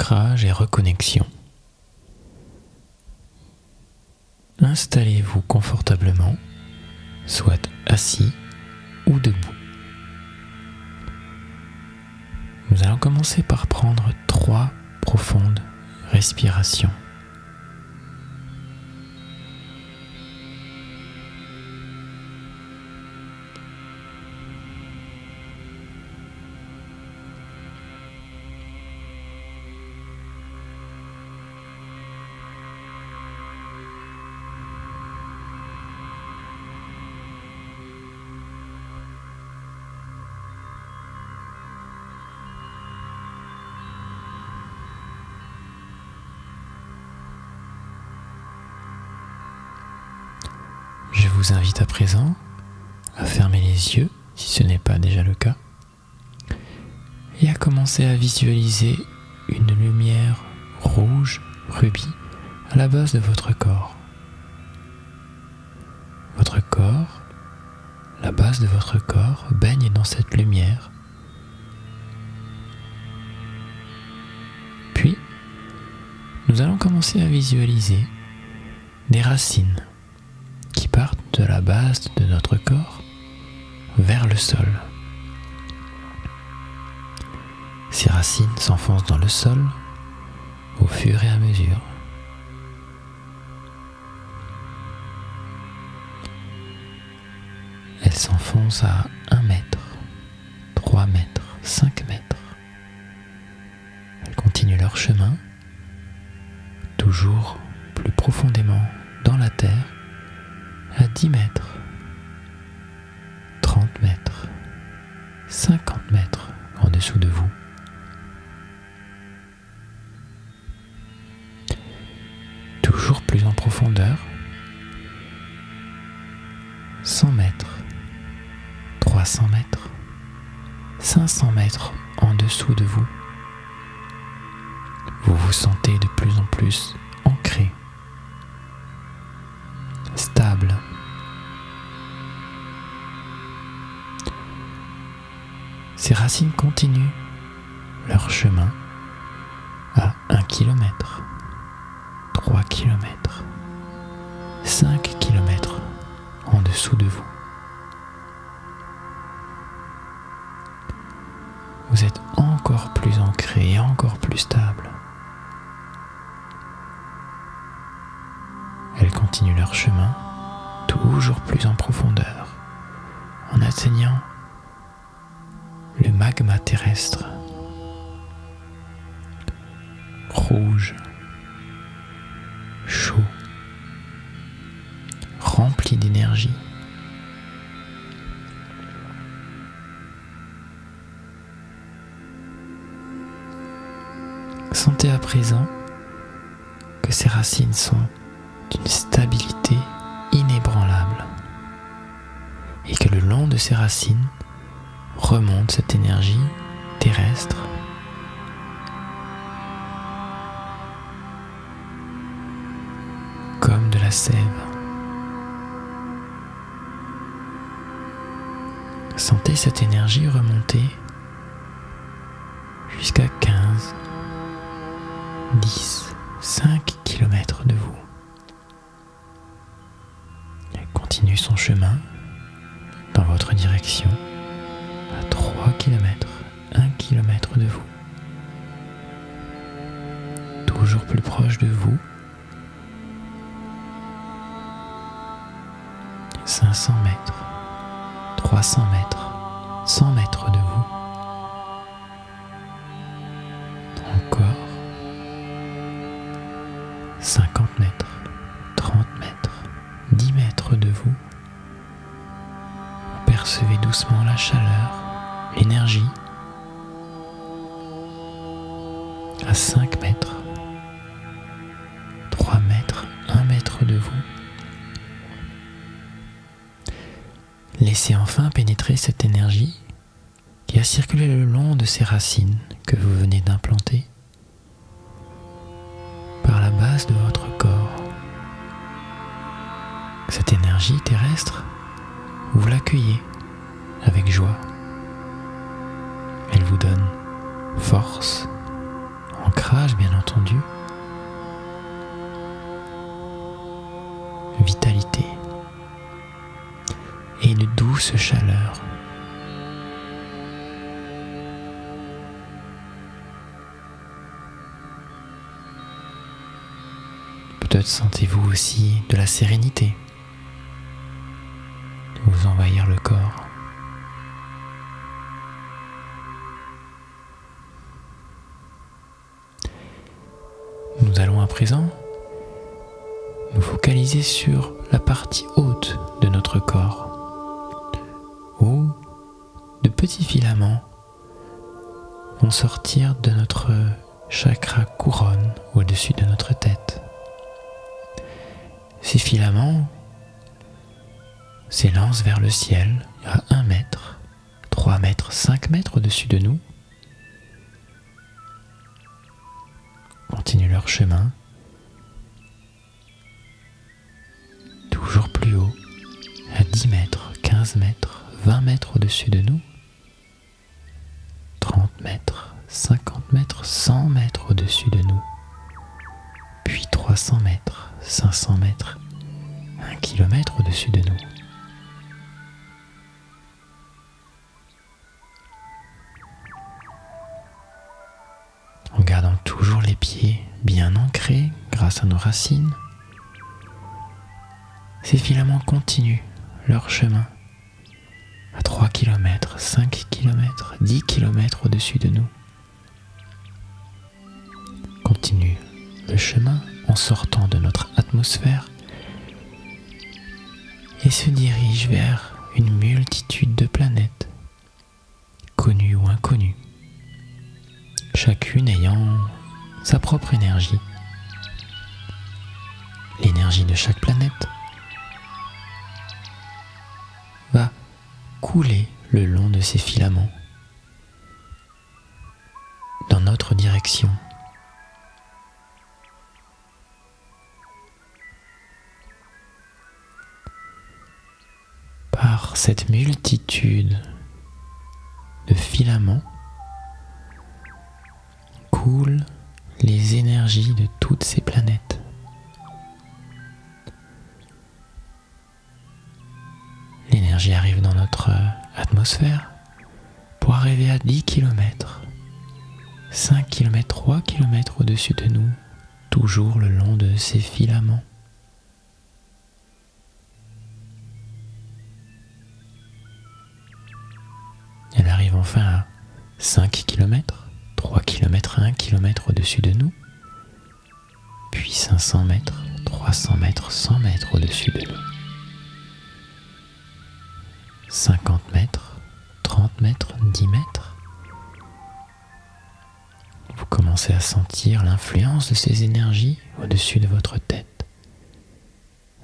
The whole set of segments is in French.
ancrage et reconnexion. Installez-vous confortablement, soit assis ou debout. Nous allons commencer par prendre 3 profondes respirations. Je vous invite à présent à fermer les yeux, si ce n'est pas déjà le cas, et à commencer à visualiser une lumière rouge rubis à la base de votre corps. Votre corps, la base de votre corps, baigne dans cette lumière. Puis, nous allons commencer à visualiser des racines qui partent de la base de notre corps vers le sol. Ces racines s'enfoncent dans le sol au fur et à mesure. Elles s'enfoncent à 1 mètre, 3 mètres, 5 mètres. Elles continuent leur chemin, toujours plus profondément dans la terre, à 10 mètres, 30 mètres, 50 mètres en dessous de vous. Toujours plus en profondeur, 100 mètres, 300 mètres, 500 mètres en dessous de vous. Vous vous sentez de plus en plus ancré, stable. Ces racines continuent leur chemin à 1 km, 3 km, 5 km en dessous de vous. Vous êtes encore plus ancré et encore plus stable. Elles continuent leur chemin toujours plus en profondeur, en atteignant le magma terrestre, rouge, chaud, rempli d'énergie. Sentez à présent que ces racines sont d'une stabilité inébranlable et que le long de ces racines remonte cette énergie terrestre comme de la sève. Sentez cette énergie remonter jusqu'à 15, 10, 5 km de vous. Elle continue son chemin dans votre direction à 3 km, 1 km de vous. Toujours plus proche de vous. 500 mètres, 300 mètres, 100 mètres de vous. Encore 50 mètres, 30 mètres, 10 mètres de vous. Vous percevez doucement la chaleur, l'énergie à 5 mètres, 3 mètres, 1 mètre de vous. Laissez enfin pénétrer cette énergie qui a circulé le long de ces racines que vous venez d'implanter par la base de votre corps. Cette énergie terrestre, vous l'accueillez avec joie. Elle vous donne force, ancrage bien entendu, vitalité et une douce chaleur. Peut-être sentez-vous aussi de la sérénité vous envahir le corps. Nous allons à présent nous focaliser sur la partie haute de notre corps, où de petits filaments vont sortir de notre chakra couronne au-dessus de notre tête. Ces filaments s'élancent vers le ciel à 1 mètre, 3 mètres, 5 mètres au-dessus de nous, continuent leur chemin, toujours plus haut, à 10 mètres, 15 mètres, 20 mètres au-dessus de nous, 30 mètres, 50 mètres, 100 mètres au-dessus de nous, puis 300 mètres, 500 mètres, 1 kilomètre au-dessus de nous. En gardant toujours les pieds bien ancrés grâce à nos racines, ces filaments continuent leur chemin à 3 km, 5 km, 10 km au-dessus de nous. Continuent le chemin en sortant de notre atmosphère et se dirigent vers une multitude de planètes, connues ou inconnues, chacune ayant sa propre énergie. L'énergie de chaque planète va couler le long de ces filaments dans notre direction. Par cette multitude de filaments coulent les énergies de toutes ces planètes. L'énergie arrive dans notre atmosphère pour arriver à 10 km, 5 km, 3 km au-dessus de nous, toujours le long de ces filaments. Elle arrive enfin à 5 km, 3 km, 1 km au-dessus de nous, puis 500 mètres, 300 mètres, 100 mètres au-dessus de nous. 50 mètres, 30 mètres, 10 mètres. Vous commencez à sentir l'influence de ces énergies au-dessus de votre tête.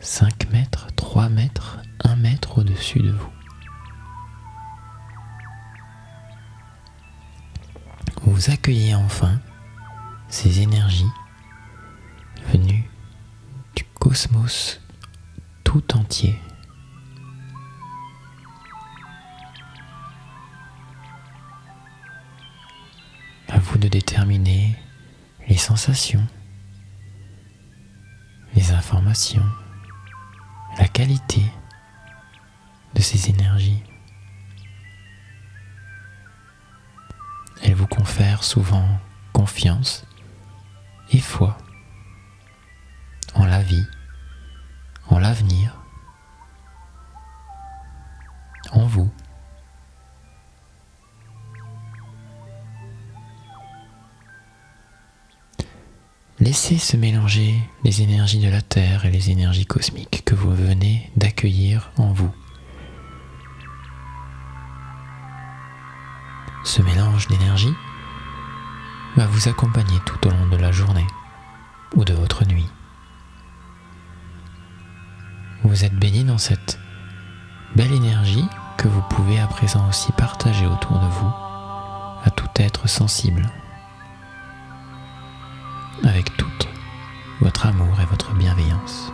5 mètres, 3 mètres, 1 mètre au-dessus de vous. Vous accueillez enfin ces énergies venues du cosmos tout entier. À vous de déterminer les sensations, les informations, la qualité de ces énergies. Elles vous confèrent souvent confiance et foi en la vie, en l'avenir, en vous. Laissez se mélanger les énergies de la Terre et les énergies cosmiques que vous venez d'accueillir en vous. Ce mélange d'énergie va vous accompagner tout au long de la journée ou de votre nuit. Vous êtes baigné dans cette belle énergie que vous pouvez à présent aussi partager autour de vous à tout être sensible, avec tout votre amour et votre bienveillance.